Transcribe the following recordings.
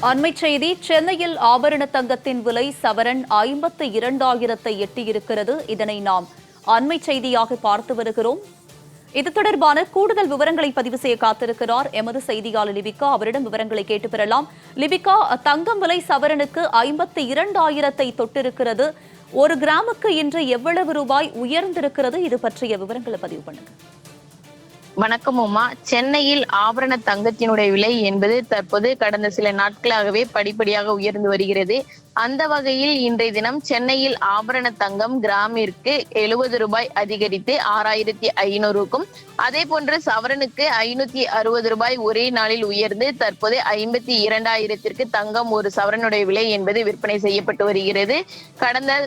அண்மைச் செய்தி. சென்னையில் ஆபரண தங்கத்தின் விலை சவரன் 52,000 எட்டியிருக்கிறது. இதனை நாம் அண்மைச் செய்தியாக பார்த்து வருகிறோம். இது தொடர்பான கூடுதல் விவரங்களை பதிவு செய்ய காத்திருக்கிறார் எமது செய்தியாளர் லிபிகா. அவரிடம் விவரங்களை கேட்டு பெறலாம். லிபிகா, தங்கம் விலை சவரனுக்கு 52,000 தொட்டிருக்கிறது. ஒரு கிராமுக்கு இன்று எவ்வளவு ரூபாய் உயர்ந்திருக்கிறது? இது பற்றிய விவரங்களை பதிவு பண்ணுங்க. வணக்கம் உமா. சென்னையில் ஆபரண தங்கத்தினுடைய விலை என்பது தற்போது கடந்த சில நாட்களாகவே படிப்படியாக உயர்ந்து வருகிறது. அந்த வகையில் இன்றைய தினம் சென்னையில் ஆபரண தங்கம் கிராமிற்கு 70 ரூபாய் அதிகரித்து 6,500க்கும், அதே போன்று சவரனுக்கு 560 ரூபாய் ஒரே நாளில் உயர்ந்து தற்போது 52,000ற்கு தங்கம் ஒரு சவரனுடைய விலை என்பது விற்பனை செய்யப்பட்டு வருகிறது. கடந்த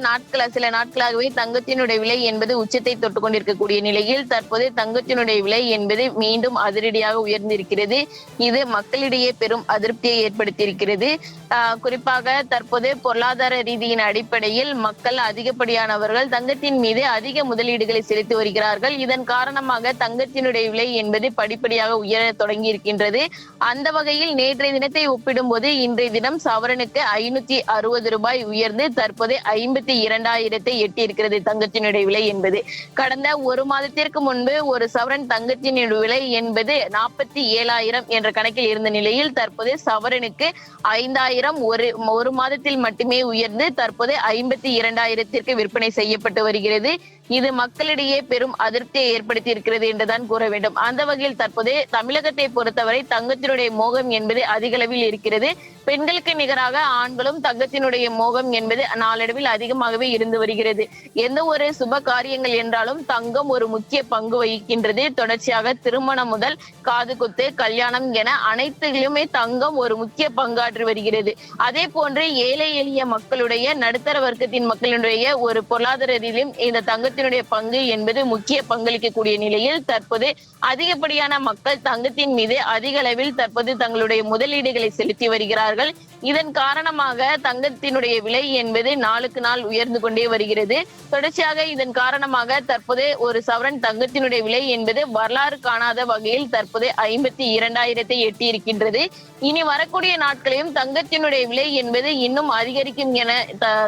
சில நாட்களாகவே தங்கத்தினுடைய விலை என்பது உச்சத்தை தொட்டு கொண்டிருக்கக்கூடிய நிலையில் தற்போது தங்கத்தினுடைய விலை என்பது மீண்டும் அதிரடியாக உயர்ந்திருக்கிறது. இது மக்களிடையே பெரும் அதிருப்தியை ஏற்படுத்தியிருக்கிறது. குறிப்பாக தற்போது பொருளாதார ரீதியின் அடிப்படையில் மக்கள் அதிகப்படியானவர்கள் தங்கத்தின் மீது அதிக முதலீடுகளை செலுத்தி வருகிறார்கள். இதன் காரணமாக தங்கத்தினுடைய விலை என்பது படிப்படியாக உயர தொடங்கி இருக்கின்றது. அந்த வகையில் நேற்றைய தினத்தை ஒப்பிடும்போது இன்றைய தினம் சவரனுக்கு 560 ரூபாய் உயர்ந்து தற்போது 52,000 எட்டி இருக்கிறது தங்கத்தினுடைய விலை என்பது. கடந்த ஒரு மாதத்திற்கு முன்பு ஒரு சவரன் தங்கத்தின் விலை என்பது 47,000 என்ற கணக்கில் இருந்த நிலையில் தற்போது சவரனுக்கு 5,000 ஒரு மாதத்தில் மட்டுமே உயர்ந்து தற்போது 52,000ற்கு விற்பனை செய்யப்பட்டு வருகிறது. இது மக்களிடையே பெரும் அதிருப்தியை ஏற்படுத்தி இருக்கிறது என்றுதான் கூற வேண்டும். அந்த வகையில் தற்போது தமிழகத்தை பொறுத்தவரை தங்கத்தினுடைய மோகம் என்பது அதிக அளவில் இருக்கிறது. பெண்களுக்கு நிகராக ஆண்களும் தங்கத்தினுடைய மோகம் என்பது நாளடைவில் அதிகமாகவே இருந்து வருகிறது. எந்த ஒரு சுப காரியங்கள் என்றாலும் தங்கம் ஒரு முக்கிய பங்கு வகிக்கின்றது. தொடர்ச்சியாக திருமணம் முதல் காது குத்து, கல்யாணம் என அனைத்திலுமே தங்கம் ஒரு முக்கிய பங்காற்றி வருகிறது. அதே போன்று ஏழை எளிய மக்களுடைய, நடுத்தர வர்க்கத்தின் மக்களுடைய ஒரு பொருளாதார ரீதியிலும் இந்த தங்கத்தினுடைய பங்கு என்பது முக்கிய பங்களிக்கக்கூடிய நிலையில் தற்போது அதிகப்படியான மக்கள் தங்கத்தின் மீது அதிக அளவில் தற்போது தங்களுடைய முதலீடுகளை செலுத்தி வருகிறார்கள். இதன் காரணமாக தங்கத்தினுடைய விலை என்பது நாளுக்கு நாள் உயர்ந்து கொண்டே வருகிறது. தொடர்ச்சியாக இதன் காரணமாக தற்போது ஒரு சவரன் தங்கத்தினுடைய விலை என்பது வரலாறு காணாத வகையில் தற்போது 52,000 எட்டி இருக்கின்றது. இனி வரக்கூடிய நாட்களையும் தங்கத்தினுடைய விலை என்பது இன்னும் அதிகரிக்கும் என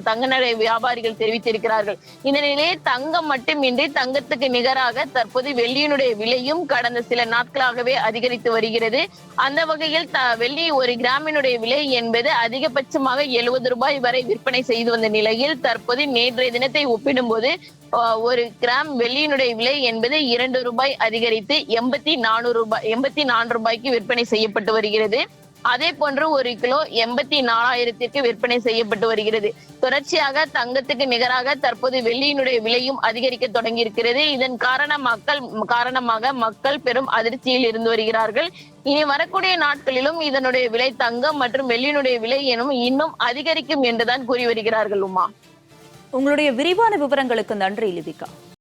தங்க நடை வியாபாரிகள் தெரிவித்திருக்கிறார்கள். இந்த நிலையில் தங்கம் மட்டுமின்றி தங்கத்துக்கு நிகராக தற்போது வெள்ளியினுடைய விலையும் கடந்த சில நாட்களாகவே அதிகரித்து வருகிறது. அந்த வகையில் வெள்ளி ஒரு கிராமினுடைய விலை என்பது அதிகபட்சமாக 70 ரூபாய் வரை விற்பனை செய்து வந்த நிலையில் தற்போது நேற்றைய தினத்தை ஒப்பிடும்போது ஒரு கிராம் வெள்ளியினுடைய விலை என்பது 2 ரூபாய் அதிகரித்து 84 ரூபாய்க்கு விற்பனை செய்யப்பட்டு வருகிறது. அதே போன்று ஒரு கிலோ 84,000ற்கு விற்பனை செய்யப்பட்டு வருகிறது. தொடர்ச்சியாக தங்கத்துக்கு நிகராக தற்போது வெள்ளியினுடைய விலையும் அதிகரிக்க தொடங்கி இருக்கிறது. இதன் காரணமாக மக்கள் பெரும் அதிர்ச்சியில் இருந்து வருகிறார்கள். இனி வரக்கூடிய நாட்களிலும் இதனுடைய விலை, தங்கம் மற்றும் வெள்ளியினுடைய விலை இன்னும் அதிகரிக்கும் என்றுதான் கூறி வருகிறார்கள். உமா, உங்களுடைய விரிவான விவரங்களுக்கு நன்றி லிபிகா.